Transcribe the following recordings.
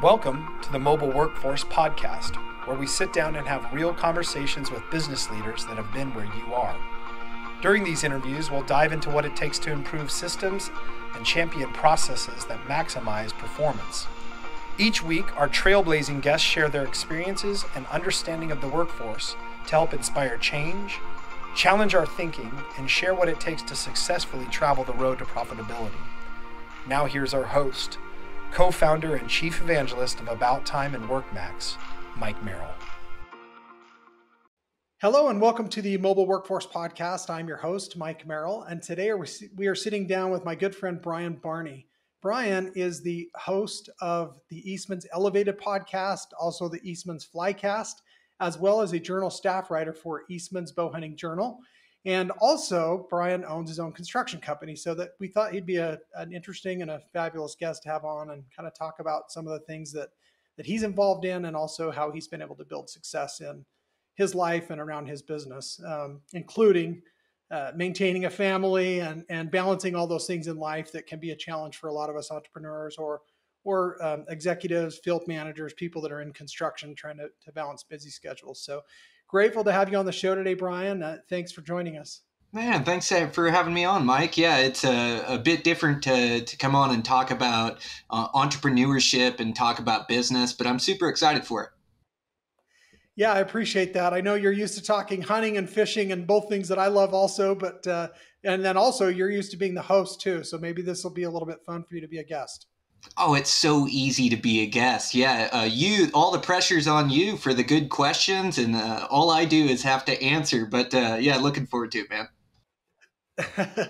Welcome to the Mobile Workforce Podcast, where we sit down and have real conversations with business leaders that have been where you are. During these interviews, we'll dive into what it takes to improve systems and champion processes that maximize performance. Each week, our trailblazing guests share their experiences and understanding of the workforce to help inspire change, challenge our thinking, and share what it takes to successfully travel the road to profitability. Now here's our host, co-founder and chief evangelist of About Time and WorkMax, Mike Merrill. Hello and welcome to the Mobile Workforce Podcast. I'm your host, Mike Merrill, and today we are sitting down with my good friend, Barney. Brian is the host of the Eastmans Elevated podcast, also the Eastmans Flycast, as well as a journal staff writer for Eastman's Bowhunting Journal. And also, Brian owns his own construction company, so that we thought he'd be an interesting and a fabulous guest to have on and kind of talk about some of the things that he's involved in and also how he's been able to build success in his life and around his business, including maintaining a family and balancing all those things in life that can be a challenge for a lot of us entrepreneurs or executives, field managers, people that are in construction trying to balance busy schedules. So grateful to have you on the show today, Brian. Thanks for joining us. Man, thanks for having me on, Mike. Yeah, it's a bit different to come on and talk about entrepreneurship and talk about business, but I'm super excited for it. Yeah, I appreciate that. I know you're used to talking hunting and fishing and both things that I love also, but and then also you're used to being the host too. So maybe this will be a little bit fun for you to be a guest. Oh, it's so easy to be a guest. Yeah, all the pressure's on you for the good questions, and all I do is have to answer. But yeah, looking forward to it, man.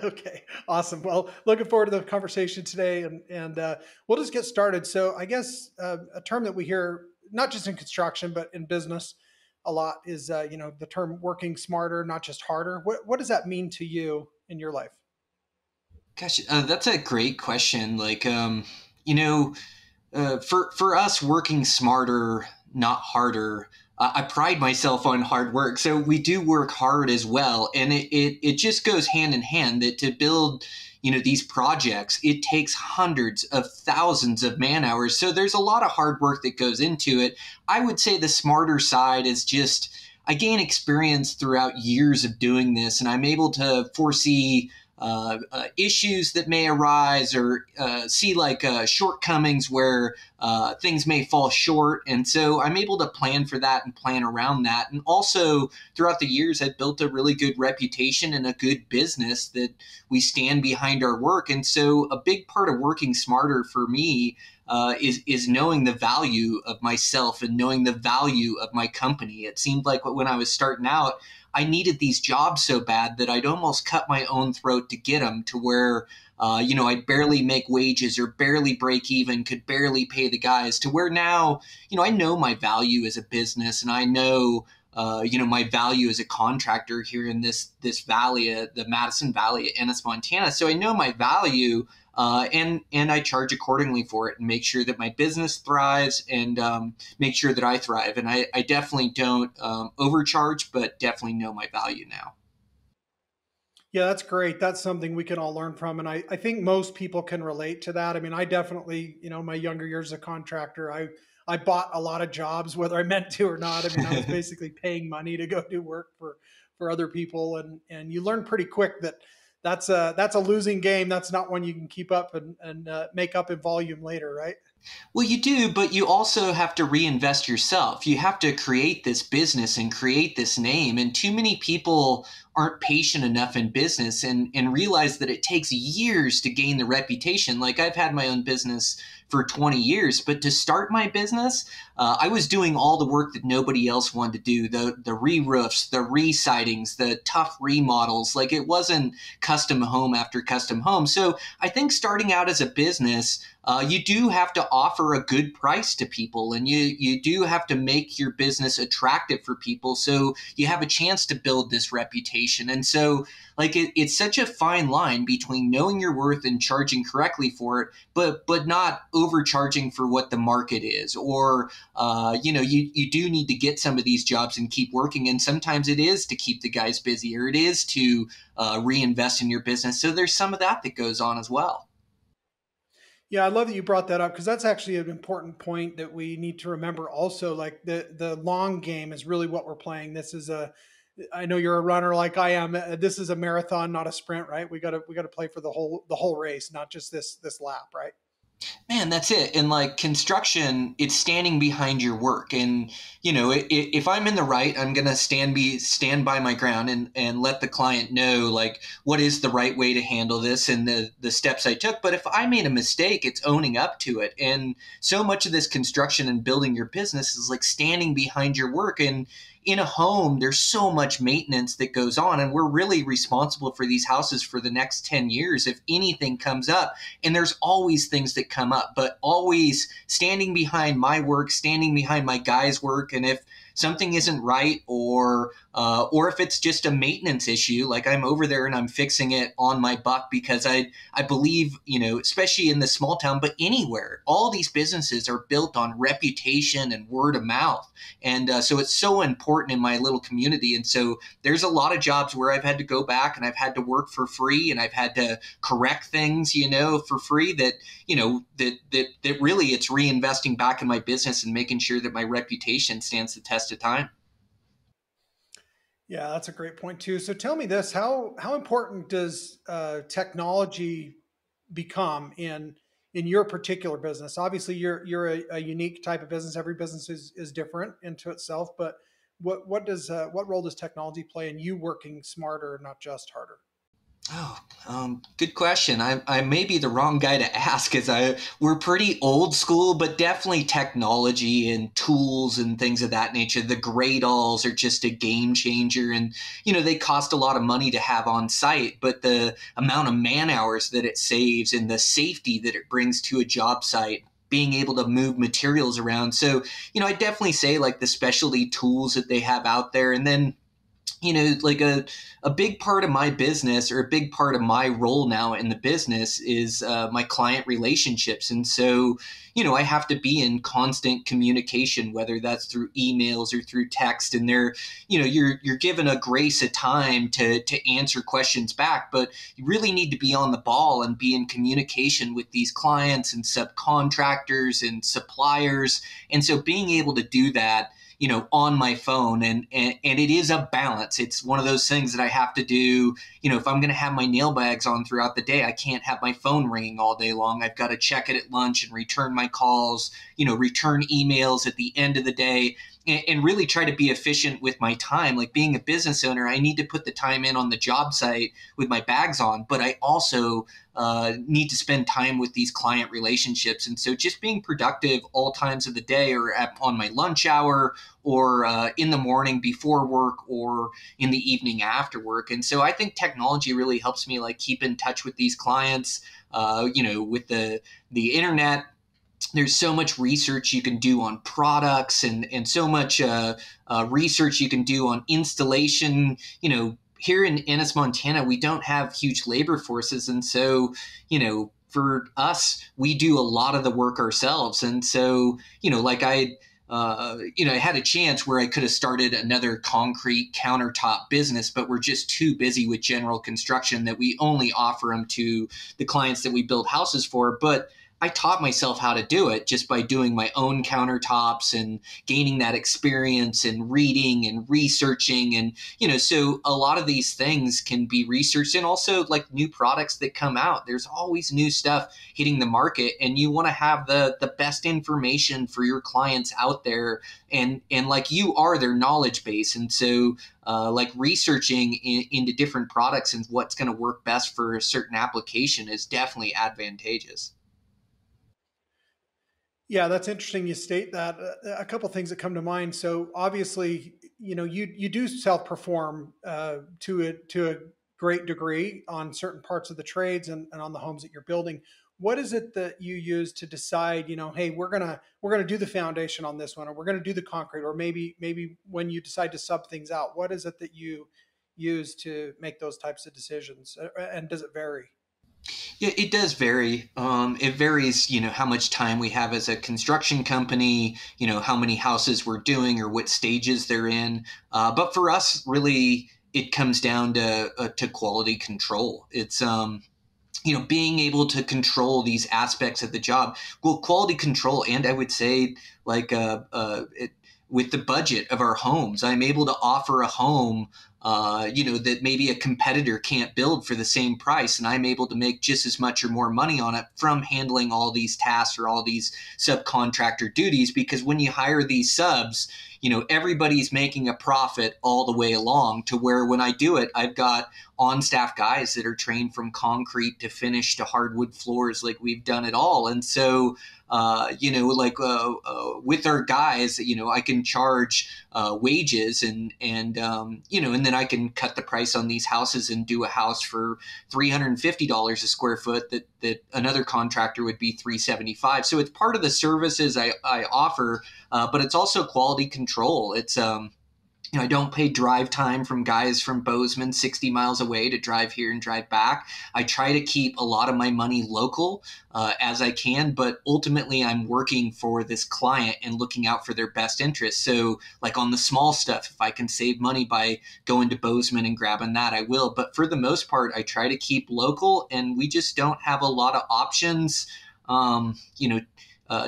Okay, awesome. Well, looking forward to the conversation today, and we'll just get started. So I guess a term that we hear, not just in construction, but in business a lot is, the term working smarter, not just harder. What does that mean to you in your life? Gosh, that's a great question. For us, working smarter, not harder. I pride myself on hard work. So we do work hard as well. And it just goes hand in hand that to build, these projects, it takes hundreds of thousands of man hours. So there's a lot of hard work that goes into it. I would say the smarter side is just, I gain experience throughout years of doing this, and I'm able to foresee issues that may arise or see shortcomings where things may fall short. And so I'm able to plan for that and plan around that. And also throughout the years, I've built a really good reputation and a good business that we stand behind our work. And so a big part of working smarter for me is knowing the value of myself and knowing the value of my company. It seemed like when I was starting out, I needed these jobs so bad that I'd almost cut my own throat to get them, to where, I'd barely make wages or barely break even, could barely pay the guys, to where now, I know my value as a business, and I know, my value as a contractor here in this valley, the Madison Valley, Ennis, Montana. So I know my value. And I charge accordingly for it and make sure that my business thrives and make sure that I thrive. And I definitely don't overcharge, but definitely know my value now. Yeah, that's great. That's something we can all learn from. And I think most people can relate to that. I mean, I definitely, my younger years as a contractor, I bought a lot of jobs, whether I meant to or not. I mean, I was basically paying money to go do work for other people. And you learn pretty quick that that's a losing game. That's not one you can keep up and make up in volume later, right? Well, you do, but you also have to reinvest yourself. You have to create this business and create this name. And too many people aren't patient enough in business and realize that it takes years to gain the reputation. Like, I've had my own business for 20 years, but to start my business, I was doing all the work that nobody else wanted to do, the re-roofs, the re-sidings, the tough remodels. Like, it wasn't custom home after custom home. So I think starting out as a business, you do have to offer a good price to people, and you do have to make your business attractive for people so you have a chance to build this reputation. And so, it's such a fine line between knowing your worth and charging correctly for it, but not overcharging for what the market is. Or you do need to get some of these jobs and keep working, and sometimes it is to keep the guys busy, or it is to reinvest in your business. So there's some of that goes on as well. Yeah, I love that you brought that up because that's actually an important point that we need to remember also. Like the long game is really what we're playing. This is a I know you're a runner like I am. This is a marathon, not a sprint, right? We got to play for the whole race, not just this lap, right? Man, that's it. And like construction, it's standing behind your work. And if I'm in the right, I'm gonna stand by my ground and let the client know like what is the right way to handle this and the steps I took. But if I made a mistake, it's owning up to it. And so much of this construction and building your business is like standing behind your work. And in a home, there's so much maintenance that goes on, and we're really responsible for these houses for the next 10 years if anything comes up. And there's always things that come up, but always standing behind my work, standing behind my guys' work. And if something isn't right, or if it's just a maintenance issue, like I'm over there and I'm fixing it on my buck because I believe, especially in the small town, but anywhere, all these businesses are built on reputation and word of mouth. And so it's so important in my little community. And so there's a lot of jobs where I've had to go back and I've had to work for free and I've had to correct things, for free that really it's reinvesting back in my business and making sure that my reputation stands the test of time. Yeah, that's a great point too. So tell me this: how important does technology become in your particular business? Obviously, you're a unique type of business. Every business is different into itself, but what role does technology play in you working smarter, not just harder? Oh, good question. I may be the wrong guy to ask because we're pretty old school, but definitely technology and tools and things of that nature. The Gradles are just a game changer, and they cost a lot of money to have on site, but the amount of man hours that it saves and the safety that it brings to a job site, being able to move materials around. So, I definitely say like the specialty tools that they have out there, and then like a big part of my business or a big part of my role now in the business is my client relationships. And so, I have to be in constant communication, whether that's through emails or through text. And you're given a grace of time to answer questions back, but you really need to be on the ball and be in communication with these clients and subcontractors and suppliers. And so being able to do that on my phone. And it is a balance. It's one of those things that I have to do. If I'm going to have my nail bags on throughout the day, I can't have my phone ringing all day long. I've got to check it at lunch and return my calls, return emails at the end of the day, and really try to be efficient with my time. Like being a business owner, I need to put the time in on the job site with my bags on, but I also need to spend time with these client relationships. And so just being productive all times of the day, or on my lunch hour, or in the morning before work, or in the evening after work. And so I think technology really helps me like keep in touch with these clients. With the internet, there's so much research you can do on products, and so much research you can do on installation. Here in Ennis, Montana, we don't have huge labor forces. And so, for us, we do a lot of the work ourselves. And so, like I had a chance where I could have started another concrete countertop business, but we're just too busy with general construction that we only offer them to the clients that we build houses for. But I taught myself how to do it just by doing my own countertops and gaining that experience and reading and researching. And, so a lot of these things can be researched, and also like new products that come out. There's always new stuff hitting the market, and you want to have the best information for your clients out there. And like you are their knowledge base. And so like researching into different products and what's going to work best for a certain application is definitely advantageous. Yeah, that's interesting. You state that. A couple things that come to mind. So obviously, you do self perform to a great degree on certain parts of the trades and on the homes that you're building. What is it that you use to decide? Hey, we're gonna do the foundation on this one, or we're gonna do the concrete, or maybe when you decide to sub things out, what is it that you use to make those types of decisions? And does it vary? Yeah, it does vary. It varies, how much time we have as a construction company, how many houses we're doing or what stages they're in. But for us, really, it comes down to quality control. It's being able to control these aspects of the job. Well, quality control, and I would say like with the budget of our homes, I'm able to offer a home, that maybe a competitor can't build for the same price, and I'm able to make just as much or more money on it from handling all these tasks or all these subcontractor duties. Because when you hire these subs, everybody's making a profit all the way along, to where when I do it, I've got on staff guys that are trained from concrete to finish to hardwood floors. Like, we've done it all. And so, with our guys, I can charge wages and then I can cut the price on these houses and do a house for $350 a square foot that another contractor would be $375. So it's part of the services I offer, but it's also quality control. It's, I don't pay drive time from guys from Bozeman 60 miles away to drive here and drive back. I try to keep a lot of my money local as I can, but ultimately I'm working for this client and looking out for their best interests. So like on the small stuff, if I can save money by going to Bozeman and grabbing that, I will. But for the most part, I try to keep local, and we just don't have a lot of options.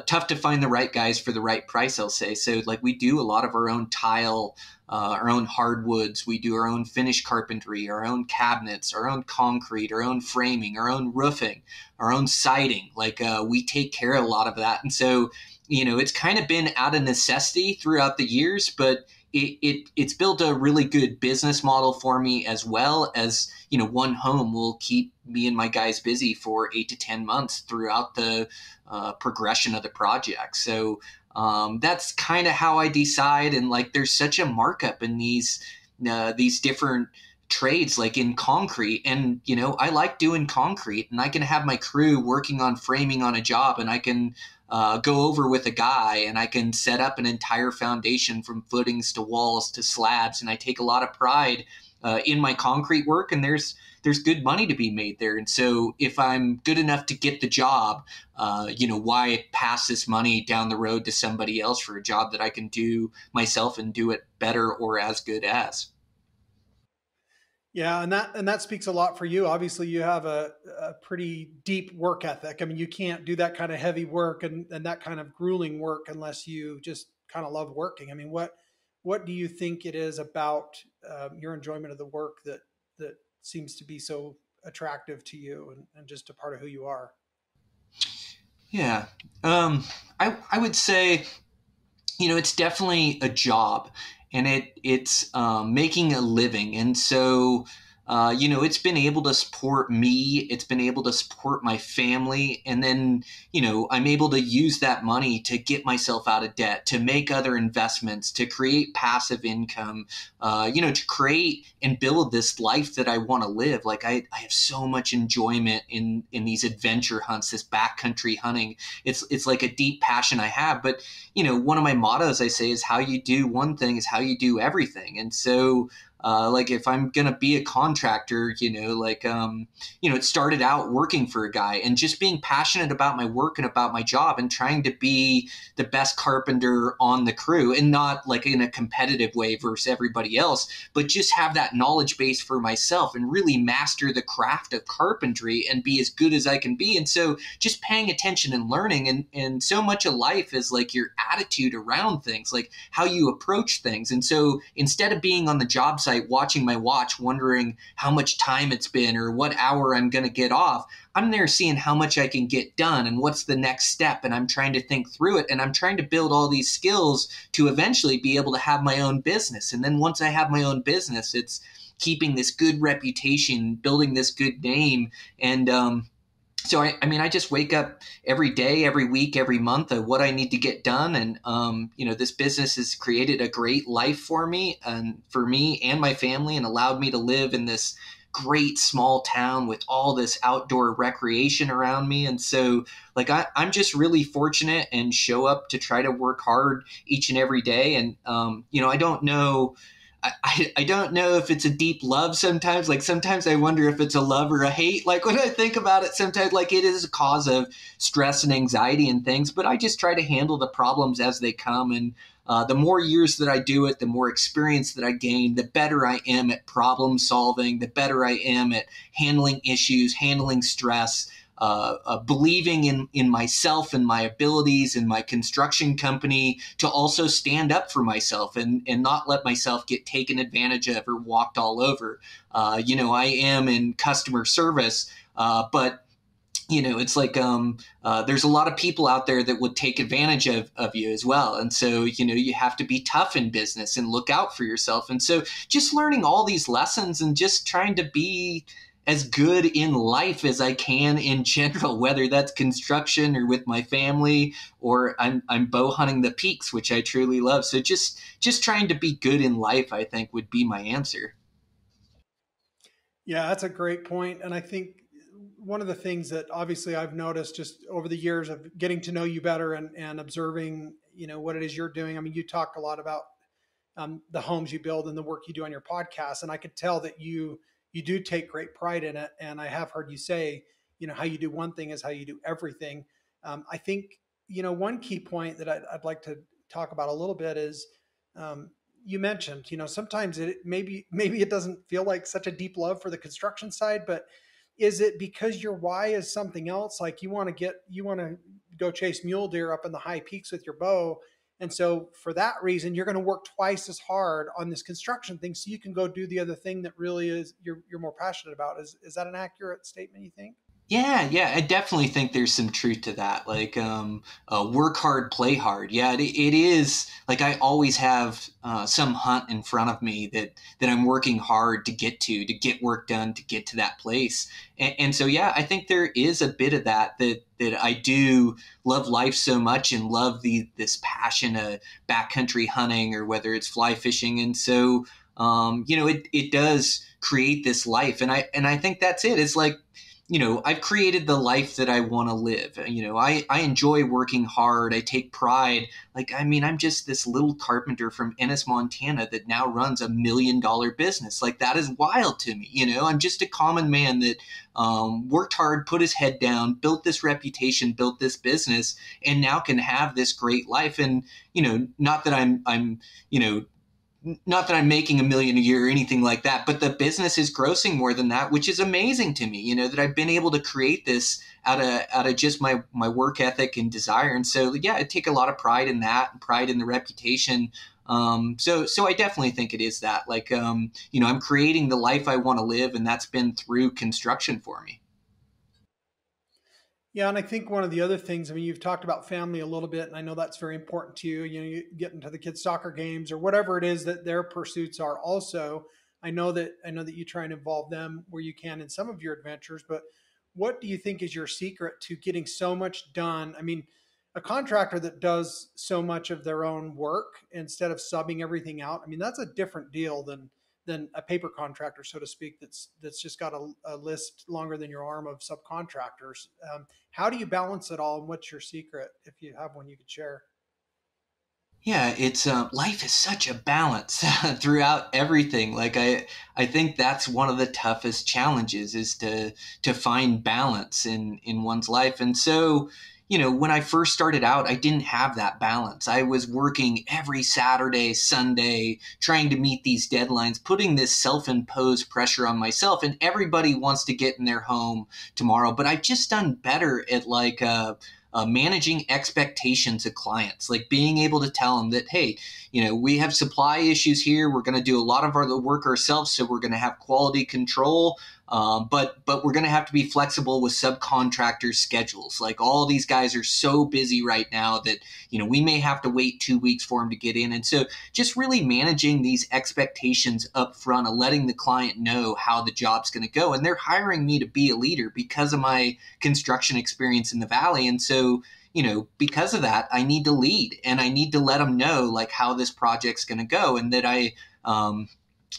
Tough to find the right guys for the right price, I'll say. So like, we do a lot of our own tile, our own hardwoods. We do our own finish carpentry, our own cabinets, our own concrete, our own framing, our own roofing, our own siding. Like, we take care of a lot of that. And so, it's kind of been out of necessity throughout the years, but it's built a really good business model for me, as well as, one home will keep me and my guys busy for 8 to 10 months throughout the progression of the project. So that's kind of how I decide. And like, there's such a markup in these different trades, like in concrete. And, I like doing concrete, and I can have my crew working on framing on a job, and I can go over with a guy, and I can set up an entire foundation from footings to walls to slabs. And I take a lot of pride in my concrete work, and there's good money to be made there. And so if I'm good enough to get the job, why pass this money down the road to somebody else for a job that I can do myself and do it better or as good as? Yeah, and that speaks a lot for you. Obviously, you have a pretty deep work ethic. I mean, you can't do that kind of heavy work and that kind of grueling work unless you just kind of love working. I mean, what do you think it is about your enjoyment of the work that seems to be so attractive to you and just a part of who you are? Yeah, I would say, it's definitely a job, and it's making a living. And so, it's been able to support me. It's been able to support my family. And then, I'm able to use that money to get myself out of debt, to make other investments, to create passive income, to create and build this life that I want to live. Like, I have so much enjoyment in these adventure hunts, this backcountry hunting. It's like a deep passion I have. But, one of my mottos I say is, how you do one thing is how you do everything. And so, like, if I'm going to be a contractor, it started out working for a guy and just being passionate about my work and about my job and trying to be the best carpenter on the crew, and not like in a competitive way versus everybody else, but just have that knowledge base for myself and really master the craft of carpentry and be as good as I can be. And so just paying attention and learning, and so much of life is like your attitude around things, like how you approach things. And so instead of being on the job site watching my watch, wondering how much time it's been or what hour I'm going to get off, I'm there seeing how much I can get done and what's the next step. And I'm trying to think through it, and I'm trying to build all these skills to eventually be able to have my own business. And then once I have my own business, it's keeping this good reputation, building this good name. And so I just wake up every day, every week, every month of what I need to get done. And, this business has created a great life for me and my family, and allowed me to live in this great small town with all this outdoor recreation around me. And so like, I'm just really fortunate and show up to try to work hard each and every day. And, I don't know I don't know if it's a deep love sometimes. Like sometimes I wonder if it's a love or a hate. Like when I think about it, sometimes like it is a cause of stress and anxiety and things, but I just try to handle the problems as they come. And the more years that I do it, the more experience that I gain, the better I am at problem solving, the better I am at handling issues, handling stress, believing in myself and my abilities and my construction company to also stand up for myself and not let myself get taken advantage of or walked all over. I am in customer service, but it's like there's a lot of people out there that would take advantage of you as well. And so, you have to be tough in business and look out for yourself. And so just learning all these lessons and just trying to be as good in life as I can in general, whether that's construction or with my family, or I'm bow hunting the peaks, which I truly love. So just trying to be good in life, I think would be my answer. Yeah, that's a great point. And I think one of the things that obviously I've noticed just over the years of getting to know you better and observing, what it is you're doing. I mean, you talk a lot about the homes you build and the work you do on your podcast, and I could tell that you do take great pride in it. And I have heard you say, how you do one thing is how you do everything. I think one key point that I'd like to talk about a little bit is you mentioned, sometimes it maybe it doesn't feel like such a deep love for the construction side, but is it because your why is something else? Like you want to go chase mule deer up in the high peaks with your bow, and so for that reason, you're going to work twice as hard on this construction thing so you can go do the other thing that really is you're more passionate about. Is that an accurate statement, you think? Yeah, I definitely think there's some truth to that. Like, work hard, play hard. Yeah, it is. Like, I always have some hunt in front of me that I'm working hard to get work done, to get to that place. And so, yeah, I think there is a bit of that I do love life so much and love this passion of backcountry hunting or whether it's fly fishing. And so, it does create this life, and I think that's it. It's like, I've created the life that I want to live. I enjoy working hard. I take pride. Like, I mean, I'm just this little carpenter from Ennis, Montana that now runs $1 million business. Like, that is wild to me. I'm just a common man that worked hard, put his head down, built this reputation, built this business, and now can have this great life. And, not that I'm not that I'm making $1 million a year or anything like that, but the business is grossing more than that, which is amazing to me, that I've been able to create this out of just my work ethic and desire. And so, yeah, I take a lot of pride in that and pride in the reputation. So I definitely think it is that, like, I'm creating the life I want to live, and that's been through construction for me. Yeah, and I think one of the other things, I mean, you've talked about family a little bit, and I know that's very important to you. You get into the kids' soccer games or whatever it is that their pursuits are. Also, I know that you try and involve them where you can in some of your adventures. But what do you think is your secret to getting so much done? I mean, a contractor that does so much of their own work instead of subbing everything out. I mean, that's a different deal than a paper contractor, so to speak, that's just got a list longer than your arm of subcontractors. How do you balance it all, and what's your secret, if you have one you could share? Yeah, it's life is such a balance throughout everything. Like I think that's one of the toughest challenges is to find balance in one's life. And so, when I first started out, I didn't have that balance. I was working every Saturday, Sunday, trying to meet these deadlines, putting this self-imposed pressure on myself. And everybody wants to get in their home tomorrow, but I've just done better at like managing expectations of clients, like being able to tell them that, hey, we have supply issues here. We're going to do a lot of the work ourselves, so we're going to have quality control. But we're going to have to be flexible with subcontractors' schedules. Like, all these guys are so busy right now that we may have to wait 2 weeks for them to get in. And so, just really managing these expectations up front and letting the client know how the job's going to go. And they're hiring me to be a leader because of my construction experience in the Valley. And so, because of that, I need to lead and I need to let them know like how this project's going to go, and that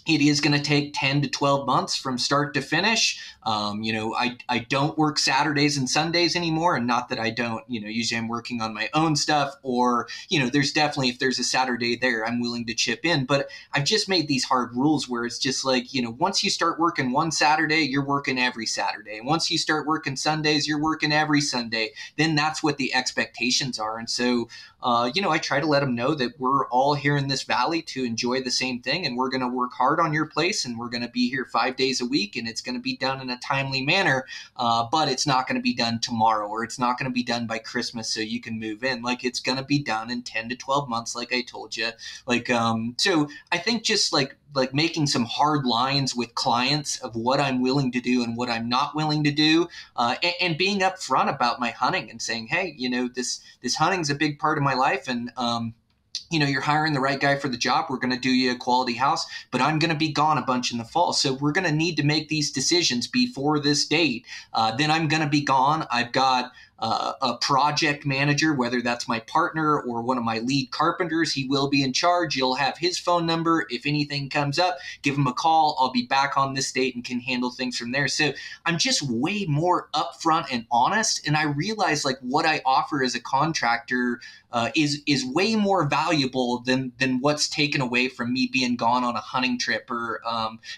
it is going to take 10 to 12 months from start to finish. I don't work Saturdays and Sundays anymore. And not that I don't, usually I'm working on my own stuff, or, there's definitely, if there's a Saturday there, I'm willing to chip in. But I've just made these hard rules where it's just like, once you start working one Saturday, you're working every Saturday. And once you start working Sundays, you're working every Sunday. Then that's what the expectations are. And so, I try to let them know that we're all here in this valley to enjoy the same thing, and we're going to work hard on your place, and we're going to be here 5 days a week, and it's going to be done in a timely manner, but it's not going to be done tomorrow, or it's not going to be done by Christmas so you can move in. Like, it's going to be done in 10 to 12 months, like I told you. So I think just like making some hard lines with clients of what I'm willing to do and what I'm not willing to do, and being upfront about my hunting and saying, hey, this hunting's a big part of my life, and you're hiring the right guy for the job. We're going to do you a quality house, but I'm going to be gone a bunch in the fall. So we're going to need to make these decisions before this date. Then I'm going to be gone. I've got a project manager, whether that's my partner or one of my lead carpenters. He will be in charge. You'll have his phone number. If anything comes up, give him a call. I'll be back on this date and can handle things from there. So I'm just way more upfront and honest. And I realize like what I offer as a contractor is way more valuable than what's taken away from me being gone on a hunting trip, or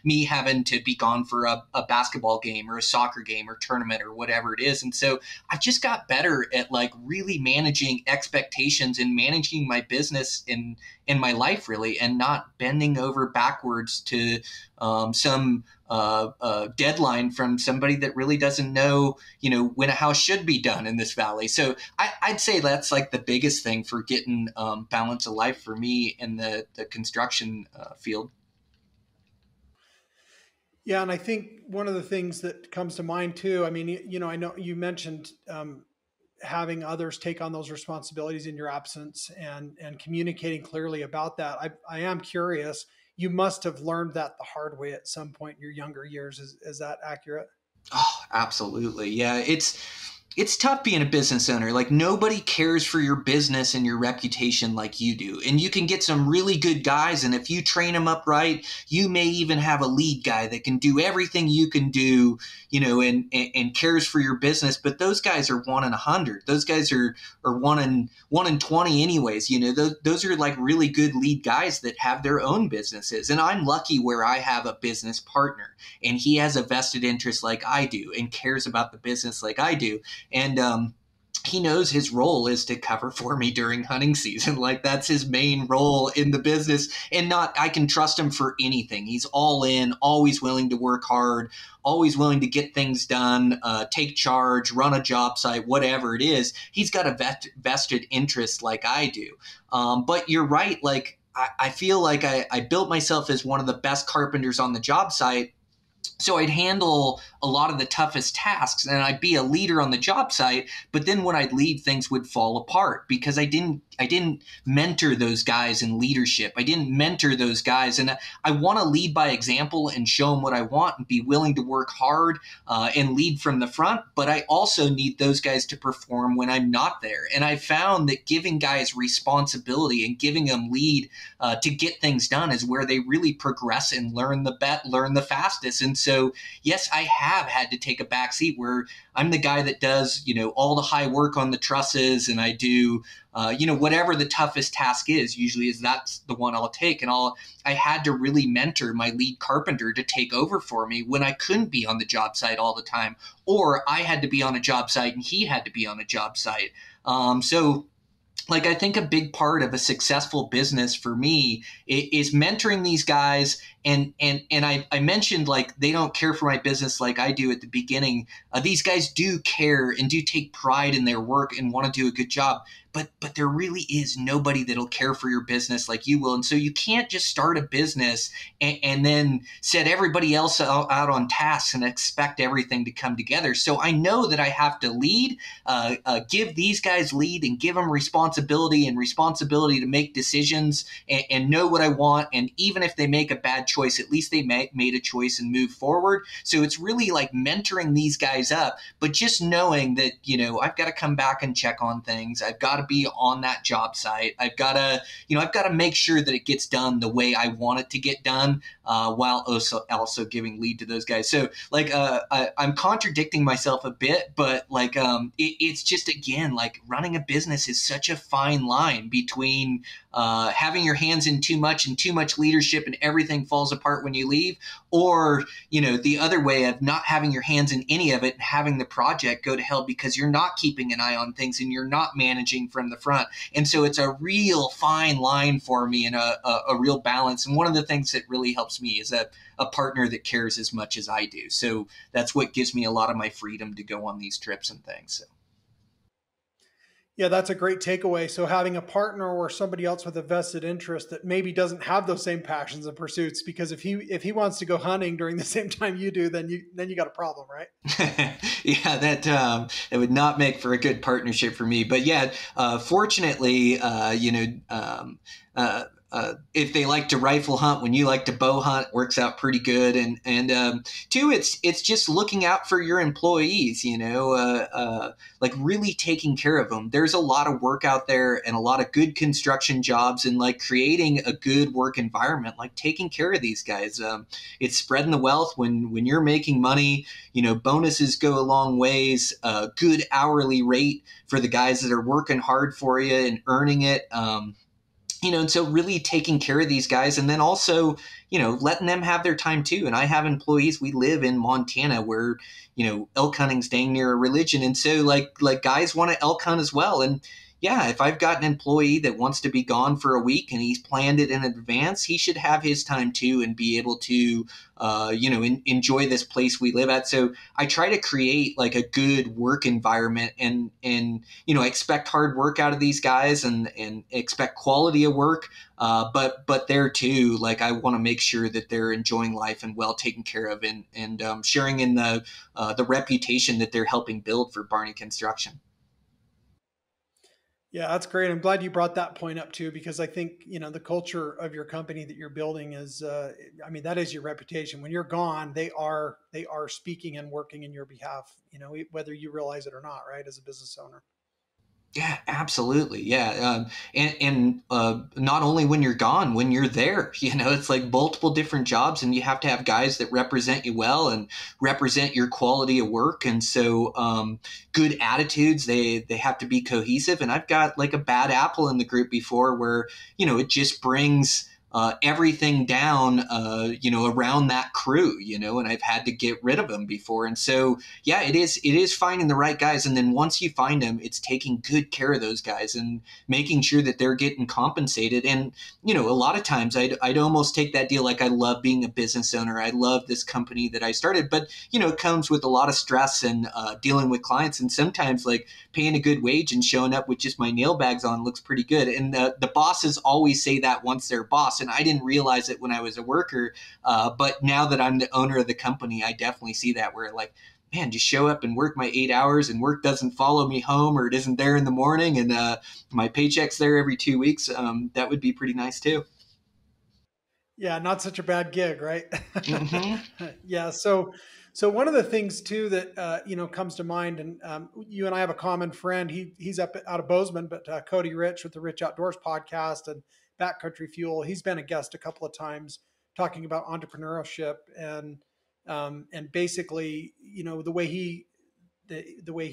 me having to be gone for a basketball game or a soccer game or tournament or whatever it is. And so I've just got better at like really managing expectations and managing my business in my life, really, and not bending over backwards to some deadline from somebody that really doesn't know, when a house should be done in this valley. So I'd say that's like the biggest thing for getting balance of life for me in the construction field. Yeah, and I think one of the things that comes to mind too, I mean, I know you mentioned having others take on those responsibilities in your absence, and communicating clearly about that. I am curious, you must have learned that the hard way at some point in your younger years. Is that accurate? Oh, absolutely. Yeah. It's tough being a business owner. Like, nobody cares for your business and your reputation like you do. And you can get some really good guys, and if you train them up right, you may even have a lead guy that can do everything you can do, and cares for your business. But those guys are 1 in 100. Those guys are 1 in 20 anyways. Those are like really good lead guys that have their own businesses. And I'm lucky where I have a business partner, and he has a vested interest like I do and cares about the business like I do. And he knows his role is to cover for me during hunting season. Like, that's his main role in the business, and I can trust him for anything. He's all in, always willing to work hard, always willing to get things done, take charge, run a job site, whatever it is. He's got a vested interest like I do. But you're right. Like, I feel like I built myself as one of the best carpenters on the job site. So I'd handle a lot of the toughest tasks, and I'd be a leader on the job site. But then when I'd leave, things would fall apart because I didn't mentor those guys in leadership. I didn't mentor those guys. And I want to lead by example and show them what I want and be willing to work hard and lead from the front. But I also need those guys to perform when I'm not there. And I found that giving guys responsibility and giving them lead to get things done is where they really progress and learn the fastest. And so, yes, I have had to take a back seat where I'm the guy that does, all the high work on the trusses, and I do, whatever the toughest task is, usually that's the one I'll take. And I had to really mentor my lead carpenter to take over for me when I couldn't be on the job site all the time, or I had to be on a job site and he had to be on a job site. I think a big part of a successful business for me is mentoring these guys. And I mentioned, like, they don't care for my business like I do at the beginning. These guys do care and do take pride in their work and want to do a good job. But there really is nobody that'll care for your business like you will. And so you can't just start a business and then set everybody else out on tasks and expect everything to come together. So I know that I have to lead, give these guys lead and give them responsibility to make decisions and know what I want. And even if they make a bad choice, at least they made a choice and moved forward. So it's really like mentoring these guys up, but just knowing that, I've got to come back and check on things. I've got to be on that job site. I've got to make sure that it gets done the way I want it to get done, while also giving lead to those guys. So I'm contradicting myself a bit, but it's just, again, like running a business is such a fine line between having your hands in too much and too much leadership and everything falls apart when you leave, or, the other way of not having your hands in any of it and having the project go to hell because you're not keeping an eye on things and you're not managing from the front. And so it's a real fine line for me and a real balance. And one of the things that really helps me is a partner that cares as much as I do. So that's what gives me a lot of my freedom to go on these trips and things. So. Yeah, that's a great takeaway. So having a partner or somebody else with a vested interest that maybe doesn't have those same passions and pursuits, because if he wants to go hunting during the same time you do, then you got a problem, right? Yeah, that would not make for a good partnership for me. But yeah, fortunately, if they like to rifle hunt when you like to bow hunt, works out pretty good. And two, it's just looking out for your employees, like really taking care of them. There's a lot of work out there and a lot of good construction jobs, and like creating a good work environment, like taking care of these guys. It's spreading the wealth when you're making money. Bonuses go a long ways. Good hourly rate for the guys that are working hard for you and earning it. And so really taking care of these guys, and then also, letting them have their time too. And I have employees, we live in Montana where, elk hunting's dang near a religion. And so like guys want to elk hunt as well. And yeah, if I've got an employee that wants to be gone for a week and he's planned it in advance, he should have his time too and be able to, enjoy this place we live at. So I try to create like a good work environment, and I expect hard work out of these guys and expect quality of work. But there too, like I want to make sure that they're enjoying life and well taken care of, and sharing in the reputation that they're helping build for Barney Construction. Yeah, that's great. I'm glad you brought that point up too, because I think, the culture of your company that you're building is, that is your reputation. When you're gone, they are speaking and working in your behalf, whether you realize it or not, right? As a business owner. Yeah, absolutely. Yeah. And not only when you're gone, when you're there, it's like multiple different jobs, and you have to have guys that represent you well and represent your quality of work. And so good attitudes, they have to be cohesive. And I've got like a bad apple in the group before where, it just brings everything down, around that crew, and I've had to get rid of them before. And so, yeah, it is finding the right guys. And then once you find them, it's taking good care of those guys and making sure that they're getting compensated. And, a lot of times I'd almost take that deal. Like, I love being a business owner. I love this company that I started, but, it comes with a lot of stress and dealing with clients. And sometimes like paying a good wage and showing up with just my nail bags on looks pretty good. And the bosses always say that once they're boss. And I didn't realize it when I was a worker. But now that I'm the owner of the company, I definitely see that, where like, man, just show up and work my 8 hours and work doesn't follow me home, or it isn't there in the morning, and my paycheck's there every 2 weeks. That would be pretty nice too. Yeah, not such a bad gig, right? Mm-hmm. Yeah. So one of the things too that comes to mind, and you and I have a common friend. He's up out of Bozeman, but Cody Rich with the Rich Outdoors podcast and Backcountry Fuel. He's been a guest a couple of times talking about entrepreneurship and basically, the way he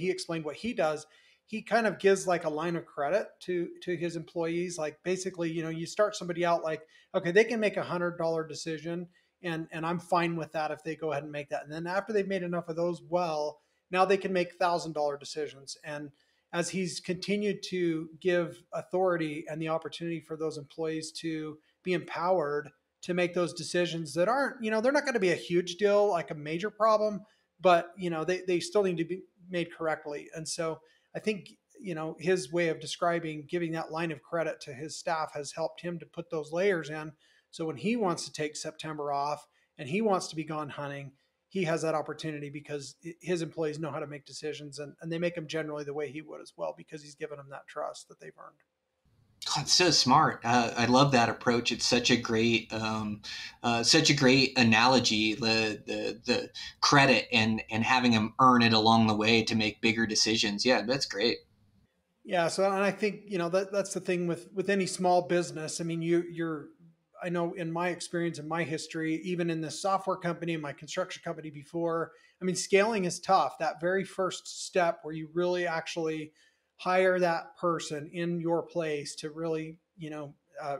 explained what he does, he kind of gives like a line of credit to his employees. Like basically, you start somebody out like, okay, they can make $100 decision, and I'm fine with that if they go ahead and make that. And then after they've made enough of those, well, now they can make $1,000 decisions. And as he's continued to give authority and the opportunity for those employees to be empowered to make those decisions that aren't, they're not going to be a huge deal, like a major problem, but they still need to be made correctly. And so I think his way of describing giving that line of credit to his staff has helped him to put those layers in. So when he wants to take September off and he wants to be gone hunting, he has that opportunity because his employees know how to make decisions, and they make them generally the way he would as well, because he's given them that trust that they've earned. It's so smart. I love that approach. It's such a great analogy. The credit and having them earn it along the way to make bigger decisions. Yeah, that's great. Yeah. So, and I think, that's the thing with any small business. I mean, I know in my experience, in my history, even in the software company and my construction company before, I mean, scaling is tough. That very first step where you really actually hire that person in your place to really,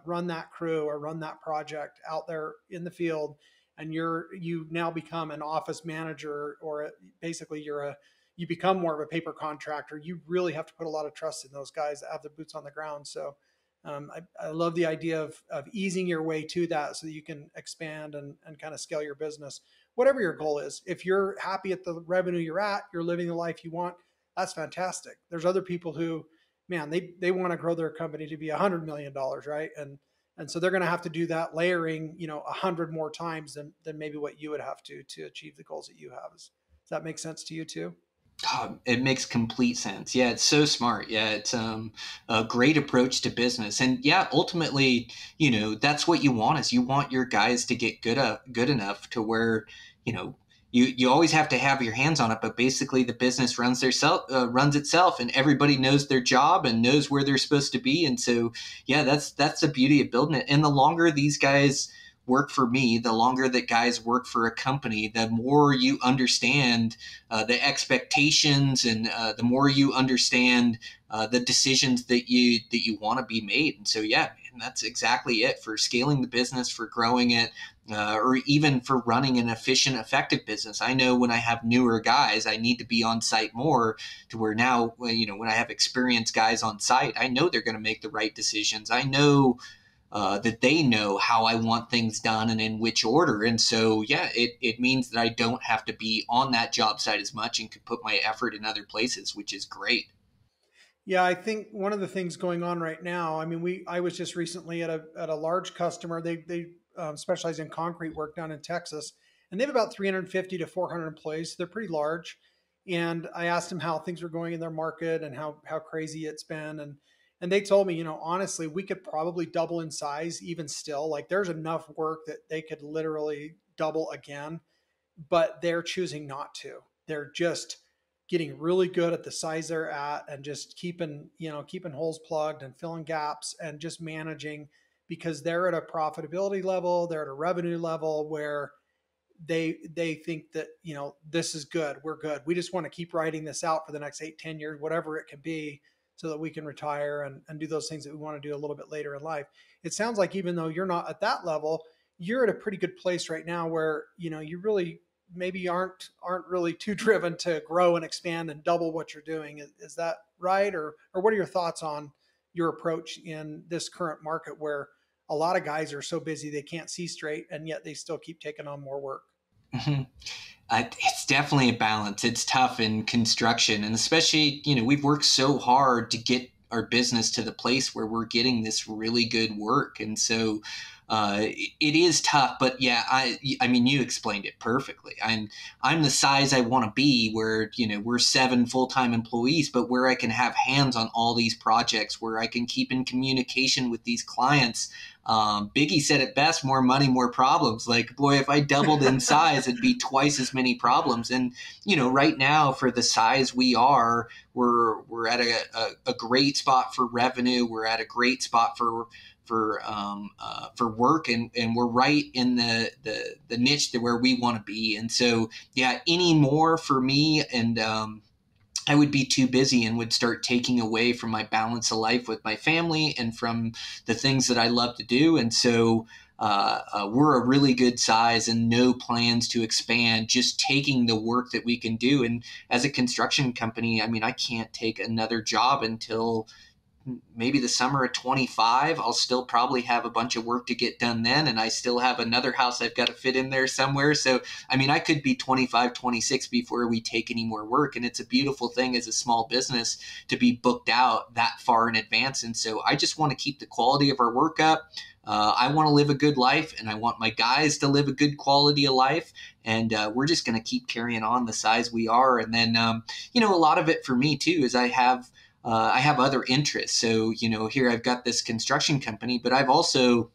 run that crew or run that project out there in the field. And you now become an office manager, or basically you become more of a paper contractor. You really have to put a lot of trust in those guys that have their boots on the ground. So I love the idea of easing your way to that so that you can expand and kind of scale your business, whatever your goal is. If you're happy at the revenue you're at, you're living the life you want, that's fantastic. There's other people who, man, they want to grow their company to be $100 million, right? And so they're going to have to do that layering, 100 more times than maybe what you would have to achieve the goals that you have. Does that make sense to you too? It makes complete sense. Yeah, it's so smart. Yeah, it's a great approach to business. And yeah, ultimately, that's what you want is you want your guys to get good enough to where, you always have to have your hands on it, but basically the business runs itself, and everybody knows their job and knows where they're supposed to be. And so, yeah, that's the beauty of building it. And the longer these guys work for me, the longer that guys work for a company, the more you understand the expectations, and the more you understand the decisions that you want to be made. And so, yeah, man, that's exactly it for scaling the business, for growing it, or even for running an efficient, effective business. I know when I have newer guys, I need to be on site more, to where now, when I have experienced guys on site, I know they're going to make the right decisions. I know that they know how I want things done and in which order. And so, yeah, it means that I don't have to be on that job site as much and can put my effort in other places, which is great. Yeah, I think one of the things going on right now. I mean, I was just recently at a large customer. They specialize in concrete work down in Texas, and they have about 350 to 400 employees. So they're pretty large. And I asked them how things were going in their market and how crazy it's been. And they told me, honestly, we could probably double in size even still. Like there's enough work that they could literally double again, but they're choosing not to. They're just getting really good at the size they're at and just keeping holes plugged and filling gaps and just managing, because they're at a profitability level, they're at a revenue level where they think that, this is good, we're good, we just want to keep writing this out for the next 8-10 years, whatever it can be, so that we can retire and do those things that we want to do a little bit later in life. It sounds like even though you're not at that level, you're at a pretty good place right now where, you really maybe aren't really too driven to grow and expand and double what you're doing. Is that right? Or what are your thoughts on your approach in this current market where a lot of guys are so busy they can't see straight, and yet they still keep taking on more work? Mhm. It's definitely a balance. It's tough in construction, and especially, we've worked so hard to get our business to the place where we're getting this really good work. And so it is tough, but yeah, I mean, you explained it perfectly. I'm the size I want to be, where, we're 7 full-time employees, but where I can have hands on all these projects, where I can keep in communication with these clients. Biggie said it best: more money, more problems. Like, boy, if I doubled in size, it'd be twice as many problems. And, right now, for the size we are, we're at a great spot for revenue. We're at a great spot for work, and we're right in the niche to where we want to be. And so, yeah, any more for me, and I would be too busy and would start taking away from my balance of life with my family and from the things that I love to do. And so we're a really good size and no plans to expand, just taking the work that we can do. And as a construction company, I mean, I can't take another job until maybe the summer of 25. I'll still probably have a bunch of work to get done then, and I still have another house I've got to fit in there somewhere. So, I mean, I could be 25, 26 before we take any more work. And it's a beautiful thing as a small business to be booked out that far in advance. And so I just want to keep the quality of our work up. I want to live a good life, and I want my guys to live a good quality of life. And we're just going to keep carrying on the size we are. And then, a lot of it for me too is I have I have other interests. So, here I've got this construction company, but I've also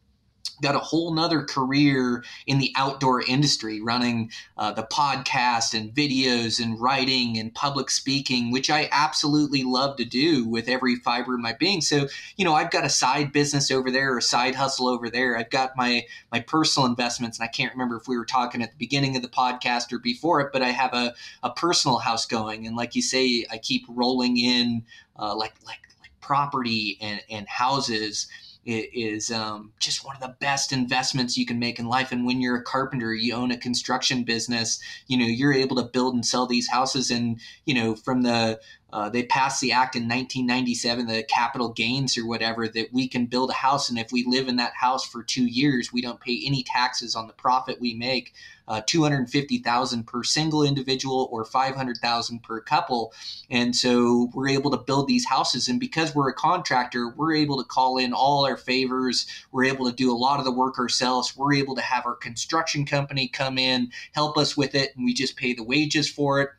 got a whole nother career in the outdoor industry, running the podcast and videos and writing and public speaking, which I absolutely love to do with every fiber of my being. So, I've got a side business over there, or a side hustle over there. I've got my personal investments, and I can't remember if we were talking at the beginning of the podcast or before it, but I have a personal house going. And like you say, I keep rolling in like property and houses. It is just one of the best investments you can make in life. And when you're a carpenter, you own a construction business, you're able to build and sell these houses. And, from they passed the act in 1997, the capital gains or whatever, that we can build a house. And if we live in that house for 2 years, we don't pay any taxes on the profit we make. $250,000 per single individual, or $500,000 per couple. And so we're able to build these houses. And because we're a contractor, we're able to call in all our favors. We're able to do a lot of the work ourselves. We're able to have our construction company come in, help us with it, and we just pay the wages for it.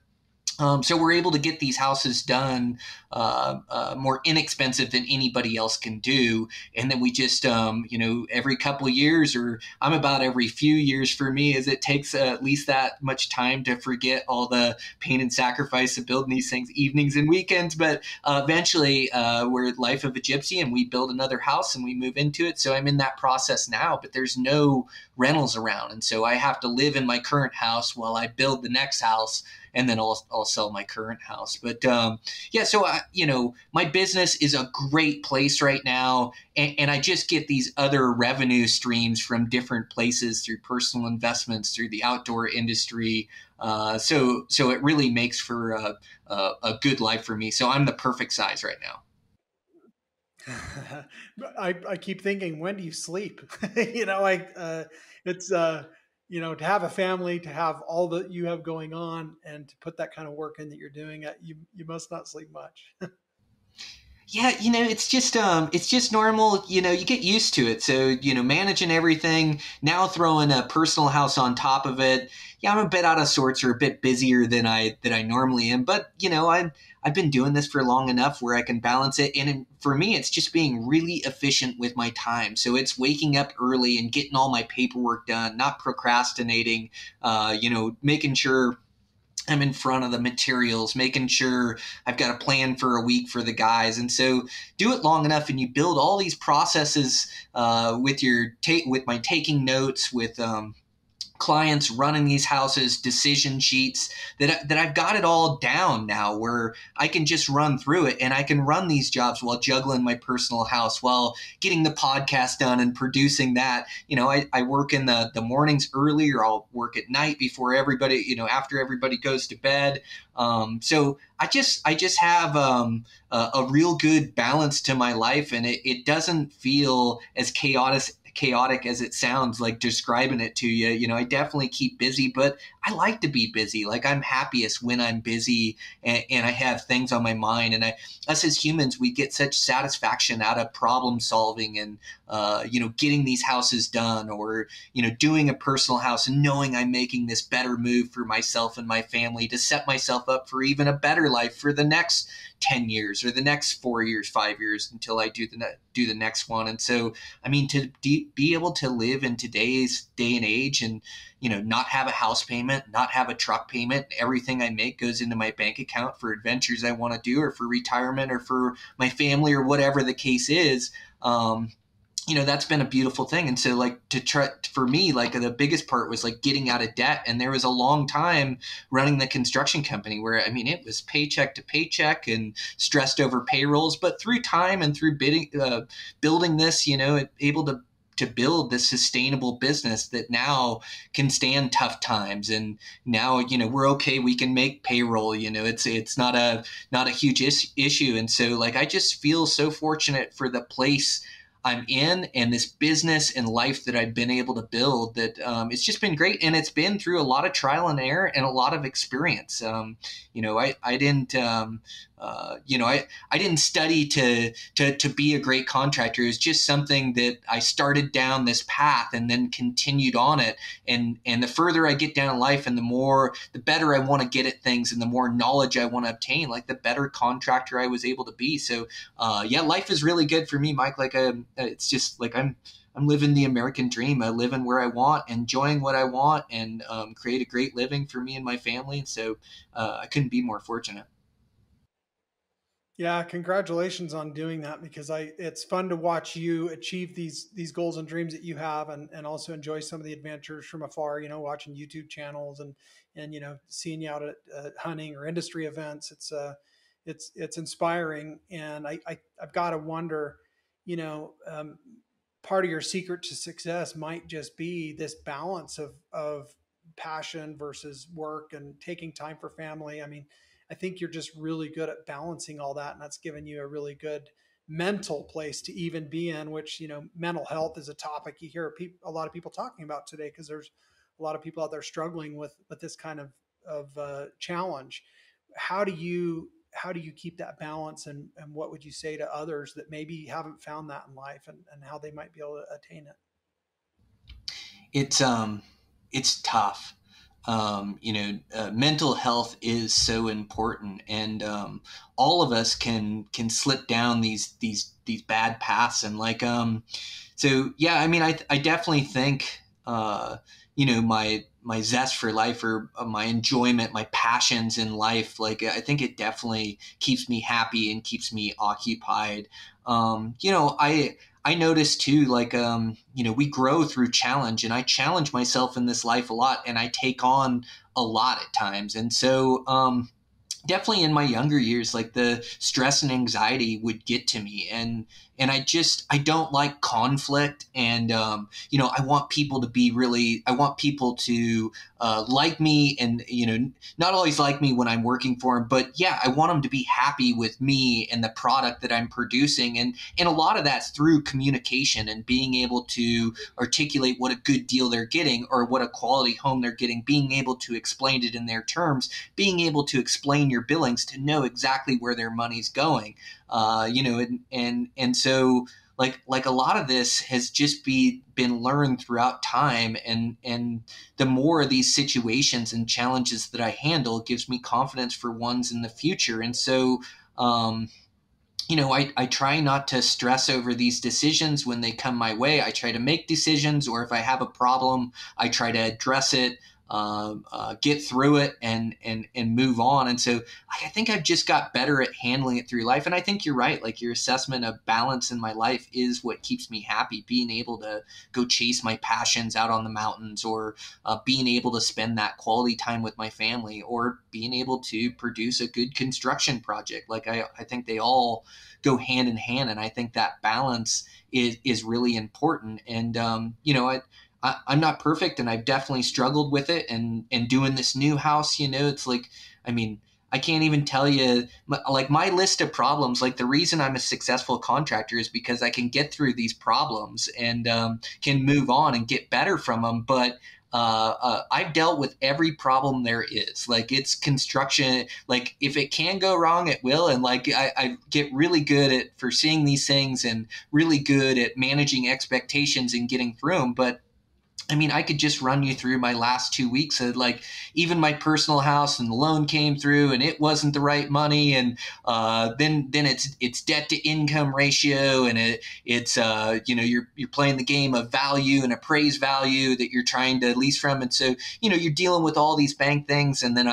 So we're able to get these houses done more inexpensive than anybody else can do. And then we just, every couple of years, or I'm about every few years for me, as it takes at least that much time to forget all the pain and sacrifice of building these things evenings and weekends. But eventually we're Life of a Gypsy, and we build another house and we move into it. So I'm in that process now, but there's no rentals around. And so I have to live in my current house while I build the next house, and then I'll sell my current house. But so my business is a great place right now, and I just get these other revenue streams from different places through personal investments, through the outdoor industry. So it really makes for a good life for me. So I'm the perfect size right now. I keep thinking, when do you sleep? It's to have a family, to have all that you have going on, and to put that kind of work in that you're doing, you must not sleep much. Yeah, it's just normal. You get used to it. So, managing everything, now throwing a personal house on top of it. Yeah, I'm a bit out of sorts, or a bit busier than I normally am. But, I've been doing this for long enough where I can balance it. And for me, it's just being really efficient with my time. So it's waking up early and getting all my paperwork done, not procrastinating, making sure I'm in front of the materials, making sure I've got a plan for a week for the guys. And so do it long enough, and you build all these processes with my taking notes, with clients running these houses, decision sheets, that I've got it all down now, where I can just run through it, and I can run these jobs while juggling my personal house, while getting the podcast done and producing that. I work in the mornings early, or I'll work at night before everybody, after everybody goes to bed. So I just have a real good balance to my life, and it doesn't feel as chaotic as it sounds, like describing it to you. I definitely keep busy, but I like to be busy. Like, I'm happiest when I'm busy and I have things on my mind. And us as humans, we get such satisfaction out of problem solving and, getting these houses done, or, doing a personal house and knowing I'm making this better move for myself and my family to set myself up for even a better life for the next 10 years, or the next 4 years, 5 years, until I do the next one. And so, to be able to live in today's day and age, and, not have a house payment, not have a truck payment, everything I make goes into my bank account for adventures I want to do, or for retirement, or for my family, or whatever the case is. That's been a beautiful thing. And so, for me, the biggest part was getting out of debt. And there was a long time running the construction company where, it was paycheck to paycheck and stressed over payrolls, but through time and through building this, able to build this sustainable business that now can stand tough times. And now, we're okay. We can make payroll, it's not a huge issue. And so, I just feel so fortunate for the place I'm in, and this business and life that I've been able to build, that it's just been great. And it's been through a lot of trial and error and a lot of experience. I didn't I didn't study to be a great contractor. It was just something that I started down this path and then continued on it. And the further I get down in life and the better I want to get at things and the more knowledge I want to obtain, like the better contractor I was able to be. So, life is really good for me, Mike. Like, it's just like I'm living the American dream. I live in where I want, enjoying what I want, and create a great living for me and my family. And so I couldn't be more fortunate. Yeah, congratulations on doing that, because it's fun to watch you achieve these goals and dreams that you have, and also enjoy some of the adventures from afar, watching YouTube channels and seeing you out at hunting or industry events. It's inspiring, and I've got to wonder, part of your secret to success might just be this balance of passion versus work and taking time for family. I mean, I think you're just really good at balancing all that, and that's given you a really good mental place to even be in. Which, mental health is a topic you hear a lot of people talking about today, because there's a lot of people out there struggling with this kind of challenge. How do you keep that balance, and what would you say to others that maybe haven't found that in life, and how they might be able to attain it? It's tough. Mental health is so important, and all of us can slip down these bad paths, and so yeah. I mean, I definitely think my zest for life, or my enjoyment, my passions in life. Like, I think it definitely keeps me happy and keeps me occupied. I notice too, we grow through challenge, and I challenge myself in this life a lot, and I take on a lot at times. And so, definitely in my younger years, like the stress and anxiety would get to me, and I don't like conflict, and I want people to like me, and not always like me when I'm working for them, but yeah, I want them to be happy with me and the product that I'm producing, and a lot of that's through communication and being able to articulate what a good deal they're getting, or what a quality home they're getting, being able to explain it in their terms, being able to explain your billings to know exactly where their money's going. And so like a lot of this has just been learned throughout time, and the more of these situations and challenges that I handle gives me confidence for ones in the future. And so, I try not to stress over these decisions when they come my way. I try to make decisions, or if I have a problem, I try to address it, get through it, and move on. And so I think I've just got better at handling it through life. And I think you're right. Like, your assessment of balance in my life is what keeps me happy. Being able to go chase my passions out on the mountains, or being able to spend that quality time with my family, or being able to produce a good construction project. Like, I think they all go hand in hand. And I think that balance is really important. And, I'm not perfect, and I've definitely struggled with it. And doing this new house, it's like, I mean, I can't even tell you, like, my list of problems. Like, the reason I'm a successful contractor is because I can get through these problems, and can move on and get better from them. But I've dealt with every problem there is. Like, it's construction. Like, if it can go wrong, it will. And like, I get really good at foreseeing these things, and really good at managing expectations and getting through them. But I mean, I could just run you through my last 2 weeks of, like, even my personal house, and the loan came through, and it wasn't the right money. And then it's debt to income ratio, and it's you're playing the game of value and appraised value that you're trying to lease from. And so, you're dealing with all these bank things. And then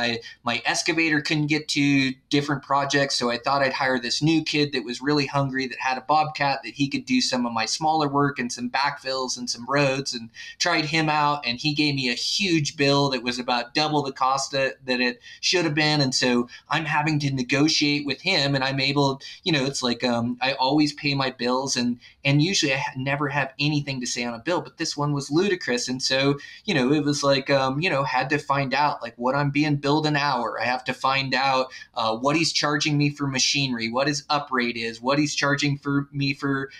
my excavator couldn't get to different projects. So I thought I'd hire this new kid that was really hungry, that had a Bobcat, that he could do some of my smaller work and some backfills and some roads, and tried him out, and he gave me a huge bill that was about double the cost that it should have been. And so I'm having to negotiate with him, and I'm able, it's like, I always pay my bills, and usually I never have anything to say on a bill, but this one was ludicrous. And so, it was like, had to find out, like, what I'm being billed an hour. I have to find out what he's charging me for machinery, what his up rate is, what he's charging for me for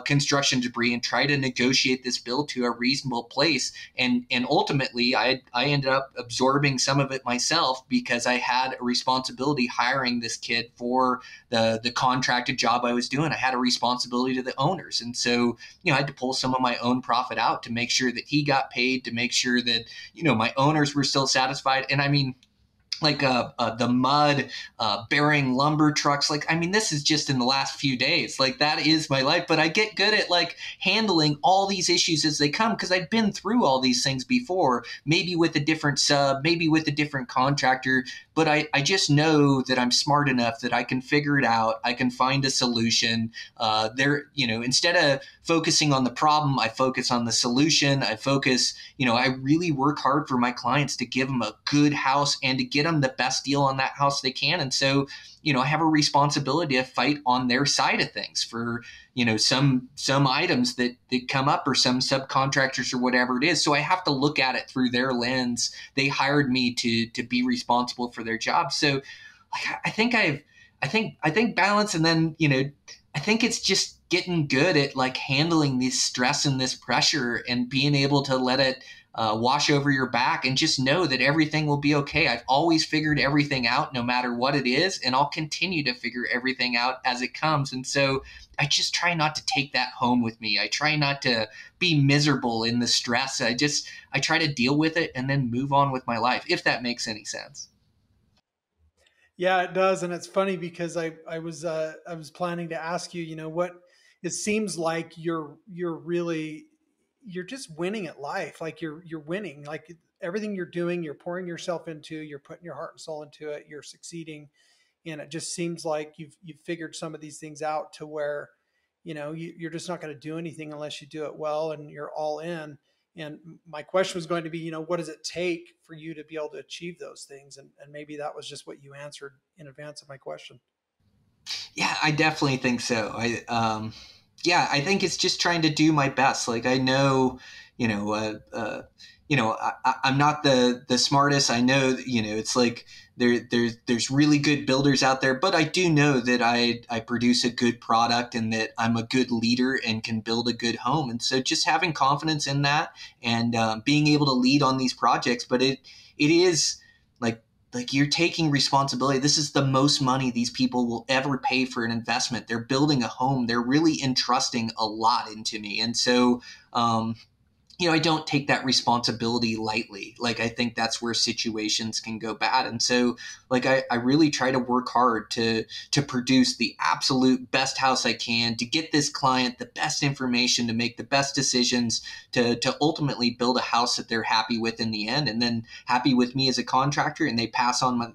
construction debris, and try to negotiate this bill to a reasonable place place. And ultimately, I ended up absorbing some of it myself because I had a responsibility hiring this kid for the contracted job I was doing. I had a responsibility to the owners. And so, I had to pull some of my own profit out to make sure that he got paid, to make sure that, my owners were still satisfied. And I mean, like the mud bearing lumber trucks. Like, I mean, this is just in the last few days. Like, that is my life. But I get good at like handling all these issues as they come because I've been through all these things before, maybe with a different sub, maybe with a different contractor. But I just know that I'm smart enough that I can figure it out. I can find a solution. Instead of focusing on the problem, I focus on the solution. I focus, I really work hard for my clients to give them a good house and to get them the best deal on that house they can. And so, I have a responsibility to fight on their side of things for, some items that come up or some subcontractors or whatever it is. So I have to look at it through their lens. They hired me to be responsible for their job. So like, I think balance. And then, I think it's just getting good at like handling this stress and this pressure and being able to let it wash over your back and just know that everything will be okay. I've always figured everything out no matter what it is, and I'll continue to figure everything out as it comes. And so I just try not to take that home with me. I try not to be miserable in the stress. I try to deal with it and then move on with my life, if that makes any sense. Yeah, it does, and it's funny because I was planning to ask you, what it seems like you're just winning at life. Like you're winning. Like everything you're doing, you're pouring yourself into, you're putting your heart and soul into it, you're succeeding, and it just seems like you've figured some of these things out to where, you're just not going to do anything unless you do it well and you're all in. And my question was going to be, what does it take for you to be able to achieve those things? And maybe that was just what you answered in advance of my question. Yeah, I definitely think so. I think it's just trying to do my best. Like I know, I'm not the smartest. I know, it's like there's really good builders out there, but I do know that I produce a good product and that I'm a good leader and can build a good home. And so just having confidence in that and being able to lead on these projects, but it is like you're taking responsibility. This is the most money these people will ever pay for an investment. They're building a home. They're really entrusting a lot into me. And so, I don't take that responsibility lightly. Like, I think that's where situations can go bad. And so, like, I really try to work hard to produce the absolute best house I can, to get this client the best information, to make the best decisions, to ultimately build a house that they're happy with in the end, and then happy with me as a contractor. And they pass on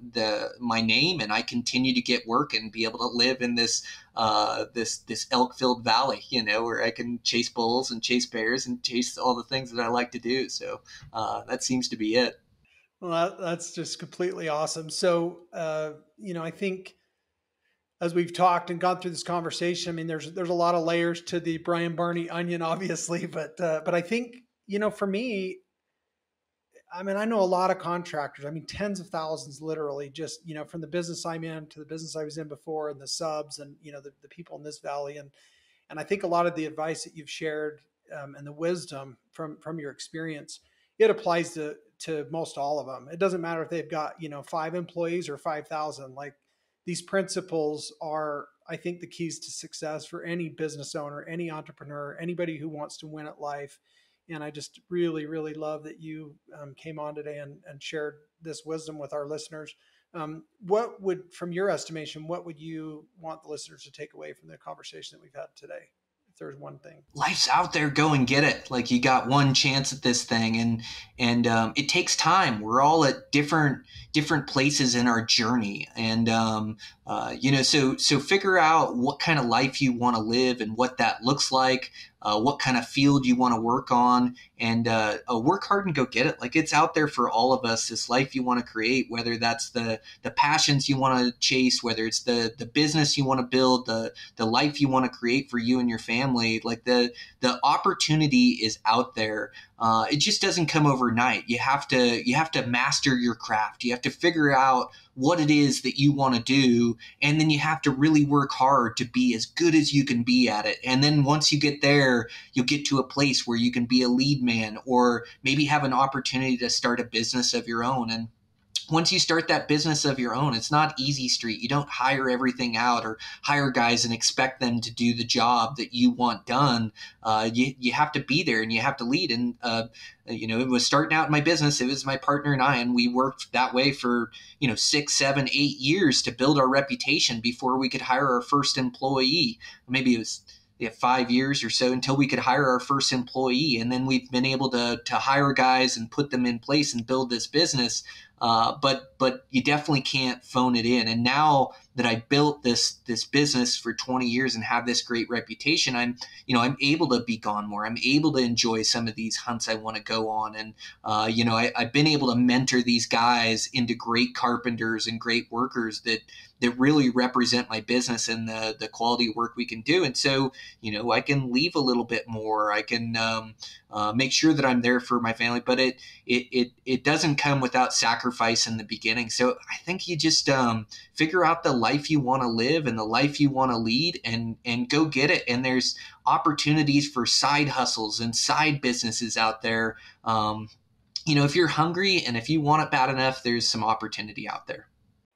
my name, and I continue to get work and be able to live in this elk-filled valley, where I can chase bulls and chase bears and chase all the things that I like to do. So that seems to be it. Well, that's just completely awesome. So, I think as we've talked and gone through this conversation, I mean, there's a lot of layers to the Brian Barney onion, obviously, but I think, for me, I mean, I know a lot of contractors. I mean, tens of thousands, literally, just from the business I'm in to the business I was in before, and the subs, and the people in this valley, and I think a lot of the advice that you've shared and the wisdom from your experience, it applies to most all of them. It doesn't matter if they've got 5 employees or 5,000. Like these principles are, I think, the keys to success for any business owner, any entrepreneur, anybody who wants to win at life. And I just really, really love that you came on today and shared this wisdom with our listeners. From your estimation, what would you want the listeners to take away from the conversation that we've had today? If there's one thing, life's out there, go and get it. Like you got one chance at this thing, and it takes time. We're all at different places in our journey, and so figure out what kind of life you want to live and what that looks like. What kind of field you want to work on, and work hard and go get it. Like it's out there for all of us, this life you want to create, whether that's the passions you want to chase, whether it's the business you want to build, the life you want to create for you and your family. family. Like the opportunity is out there. It just doesn't come overnight. You have to master your craft. You have to figure out what it is that you want to do. And then you have to really work hard to be as good as you can be at it. And then once you get there, you'll get to a place where you can be a lead man or maybe have an opportunity to start a business of your own. And once you start that business of your own, it's not easy street. You don't hire everything out or hire guys and expect them to do the job that you want done. You have to be there and you have to lead. And, it was starting out in my business. It was my partner and I, and we worked that way for, 6, 7, 8 years to build our reputation before we could hire our first employee. Maybe it was 5 years or so until we could hire our first employee. And then we've been able to hire guys and put them in place and build this business. But you definitely can't phone it in. And now that I built this business for 20 years and have this great reputation, I'm able to be gone more. I'm able to enjoy some of these hunts I want to go on. And, I've been able to mentor these guys into great carpenters and great workers that really represent my business and the quality of work we can do. And so, I can leave a little bit more. I can make sure that I'm there for my family, but it doesn't come without sacrifice in the beginning. So I think you just figure out the life you want to live and the life you want to lead and go get it. And there's opportunities for side hustles and side businesses out there. If you're hungry and if you want it bad enough, there's some opportunity out there.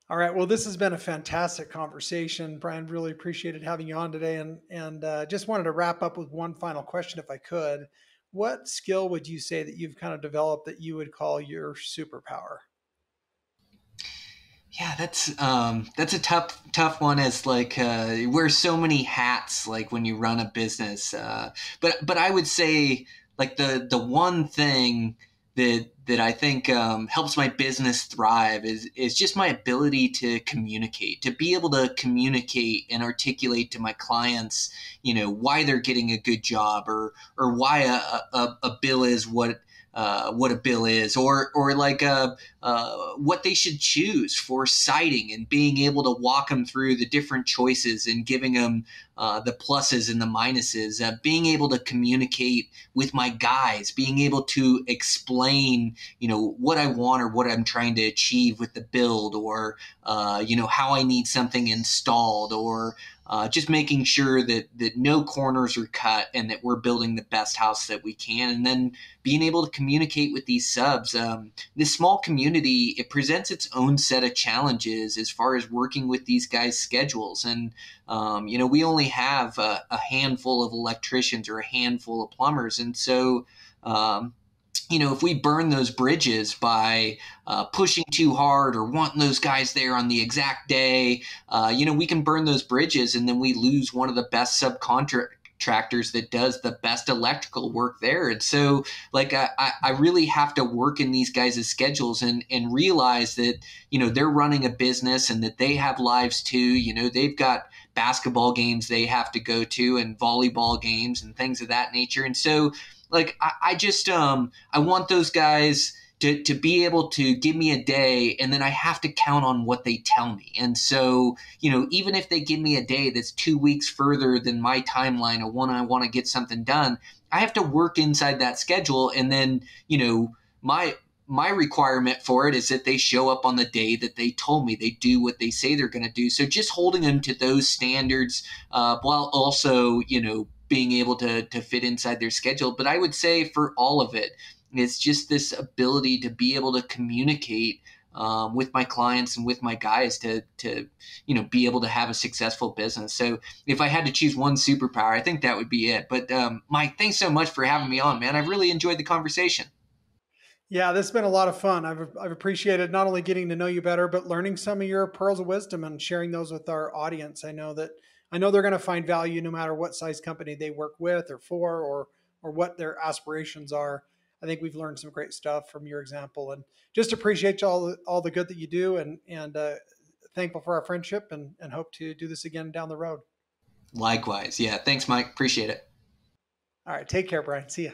All right. Well, this has been a fantastic conversation. Brian, really appreciated having you on today. And just wanted to wrap up with one final question, if I could. What skill would you say that you've kind of developed that you would call your superpower? Yeah, that's a tough one. As like wear so many hats, like when you run a business. But I would say like the one thing that I think helps my business thrive is just my ability to communicate, to be able to communicate and articulate to my clients, why they're getting a good job or why a bill is what a bill is, or like what they should choose for siding, and being able to walk them through the different choices and giving them the pluses and the minuses, being able to communicate with my guys, being able to explain, what I want or what I'm trying to achieve with the build, or, how I need something installed, or just making sure that no corners are cut and that we're building the best house that we can. And then being able to communicate with these subs. This small community, it presents its own set of challenges as far as working with these guys' schedules. And, we only have a handful of electricians or a handful of plumbers. And so, if we burn those bridges by pushing too hard or wanting those guys there on the exact day, we can burn those bridges and then we lose one of the best subcontractors that does the best electrical work there. And so like I really have to work in these guys' schedules and realize that, they're running a business and that they have lives too. They've got basketball games they have to go to and volleyball games and things of that nature. And so like, I just, I want those guys to be able to give me a day, and then I have to count on what they tell me. And so, even if they give me a day that's 2 weeks further than my timeline of when I want to get something done, I have to work inside that schedule. And then, my requirement for it is that they show up on the day that they told me, they do what they say they're going to do. So just holding them to those standards, while also, being able to fit inside their schedule. But I would say for all of it, it's just this ability to be able to communicate with my clients and with my guys to be able to have a successful business. So if I had to choose one superpower, I think that would be it. But Mike, thanks so much for having me on, man. I've really enjoyed the conversation. Yeah, this has been a lot of fun. I've appreciated not only getting to know you better, but learning some of your pearls of wisdom and sharing those with our audience. I know they're going to find value no matter what size company they work with or for, or what their aspirations are. I think we've learned some great stuff from your example, and just appreciate all the good that you do, and thankful for our friendship, and hope to do this again down the road. Likewise. Yeah. Thanks, Mike. Appreciate it. All right. Take care, Brian. See ya.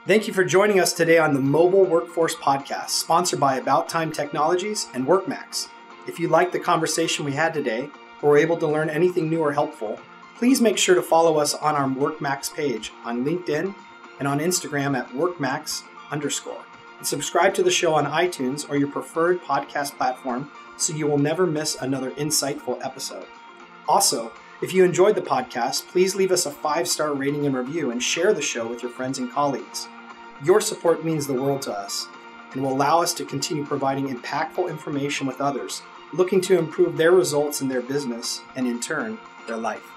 Thank you for joining us today on the Mobile Workforce Podcast, sponsored by About Time Technologies and WorkMax. If you liked the conversation we had today, or were able to learn anything new or helpful, Please make sure to follow us on our WorkMax page on LinkedIn and on Instagram at WorkMax_. And subscribe to the show on iTunes or your preferred podcast platform so you will never miss another insightful episode. Also, if you enjoyed the podcast, please leave us a 5-star rating and review and share the show with your friends and colleagues. Your support means the world to us and will allow us to continue providing impactful information with others looking to improve their results in their business and, in turn, their life.